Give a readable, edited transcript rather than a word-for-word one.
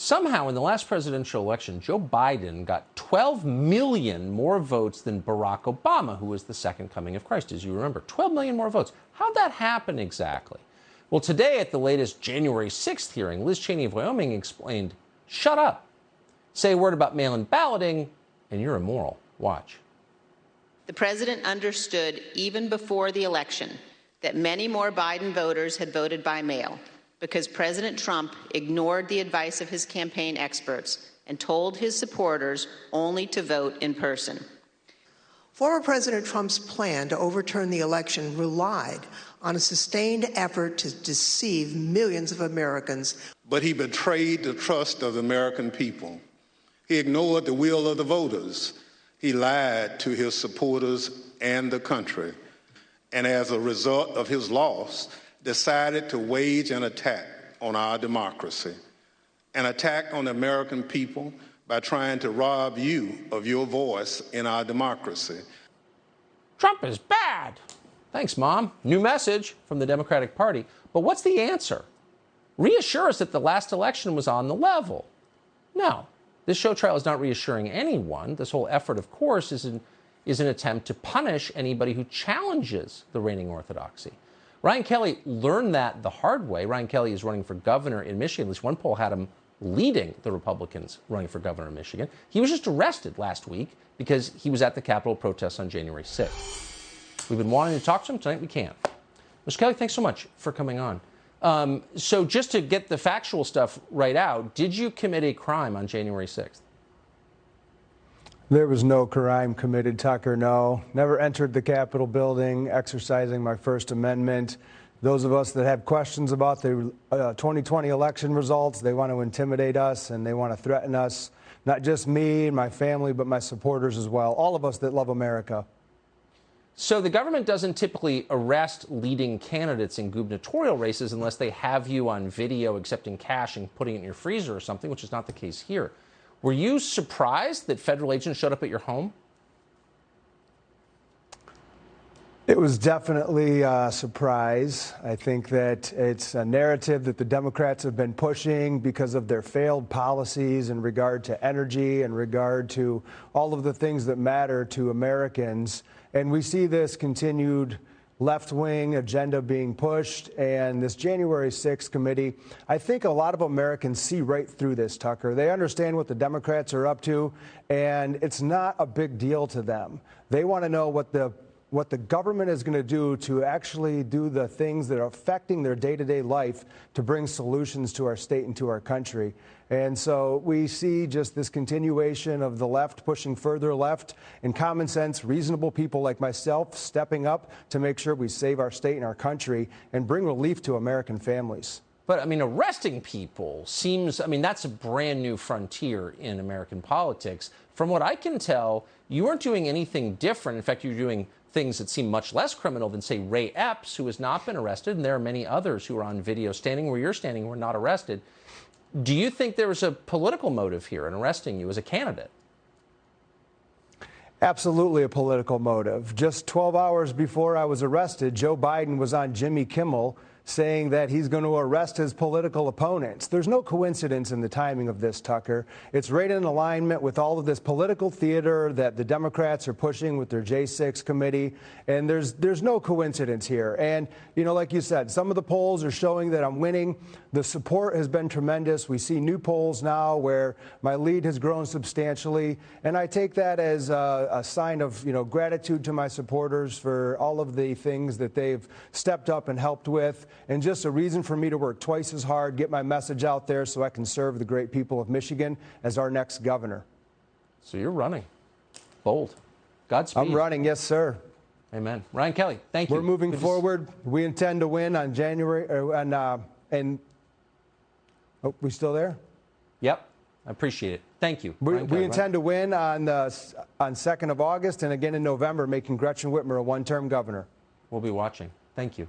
Somehow, in the last presidential election, Joe Biden got 12 million more votes than Barack Obama, who was the second coming of Christ, as you remember. 12 million more votes. How'd that happen exactly? Well, today at the latest January 6th hearing, Liz Cheney of Wyoming explained, shut up. Say a word about mail-in balloting, and you're immoral. Watch. The president understood even before the election that many more Biden voters had voted by mail, because President Trump ignored the advice of his campaign experts and told his supporters only to vote in person. Former President Trump's plan to overturn the election relied on a sustained effort to deceive millions of Americans. But he betrayed the trust of the American people. He ignored the will of the voters. He lied to his supporters and the country. And as a result of his loss, decided to wage an attack on our democracy, an attack on the American people by trying to rob you of your voice in our democracy. Trump is bad. Thanks, Mom. New message from the Democratic Party. But what's the answer? Reassure us that the last election was on the level. No, this show trial is not reassuring anyone. This whole effort, of course, is an attempt to punish anybody who challenges the reigning orthodoxy. Ryan Kelley learned that the hard way. Ryan Kelley is running for governor in Michigan. At least one poll had him leading the Republicans running for governor in Michigan. He was just arrested last week because he was at the Capitol protests on January 6th. We've been wanting to talk to him. Tonight we can. Mr. Kelley, thanks so much for coming on. So just to get the factual stuff right out, did you commit a crime on January 6th? There was no crime committed, Tucker, no. Never entered the Capitol building exercising my First Amendment. Those of us that have questions about the 2020 election results, they want to intimidate us and they want to threaten us. Not just me and my family, but my supporters as well. All of us that love America. So the government doesn't typically arrest leading candidates in gubernatorial races unless they have you on video accepting cash and putting it in your freezer or something, which is not the case here. Were you surprised that federal agents showed up at your home? It was definitely a surprise. I think that it's a narrative that the Democrats have been pushing because of their failed policies in regard to energy, in regard to all of the things that matter to Americans. And we see this continued left-wing agenda being pushed, and this January 6th committee, I think a lot of Americans see right through this, Tucker. They understand what the Democrats are up to, and it's not a big deal to them. They want to know what the government is going to do to actually do the things that are affecting their day-to-day life to bring solutions to our state and to our country. And so we see just this continuation of the left pushing further left, and common sense, reasonable people like myself stepping up to make sure we save our state and our country and bring relief to American families. But, I mean, arresting people seems, I mean, that's a brand new frontier in American politics. From what I can tell, you weren't doing anything different. In fact, you're doing things that seem much less criminal than, say, Ray Epps, who has not been arrested, and there are many others who are on video standing where you're standing who are not arrested. Do you think there was a political motive here in arresting you as a candidate? Absolutely a political motive. Just 12 hours before I was arrested, Joe Biden was on Jimmy Kimmel saying that he's going to arrest his political opponents. There's no coincidence in the timing of this, Tucker. It's right in alignment with all of this political theater that the Democrats are pushing with their J6 committee, and there's no coincidence here. And, you know, like you said, some of the polls are showing that I'm winning. The support has been tremendous. We see new polls now where my lead has grown substantially, and I take that as a sign of, you know, gratitude to my supporters for all of the things that they've stepped up and helped with, and just a reason for me to work twice as hard, get my message out there so I can serve the great people of Michigan as our next governor. So you're running. Bold. Godspeed. I'm running, yes, sir. Amen. Ryan Kelley, thank you. We're moving forward. We intend to win on January, oh, we still there? Yep. I appreciate it. Thank you. We intend to win on 2nd of August and again in November, making Gretchen Whitmer a one-term governor. We'll be watching. Thank you.